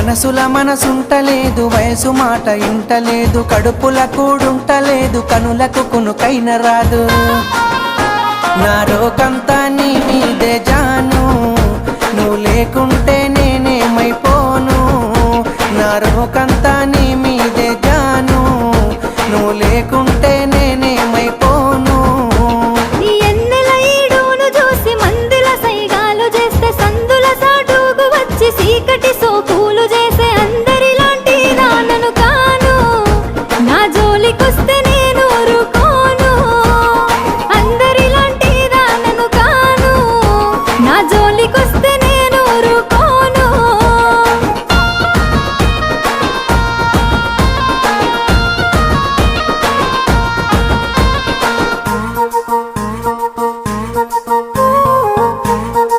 మనసుల మనసుంటలేదు, వయసు మాట ఇంటలేదు, కడుపుల కూడుంటలేదు, కనులకు కునుకైన రాదు. నా రోకంతా నీ మీదే జాను, నువ్వు లేకుంటే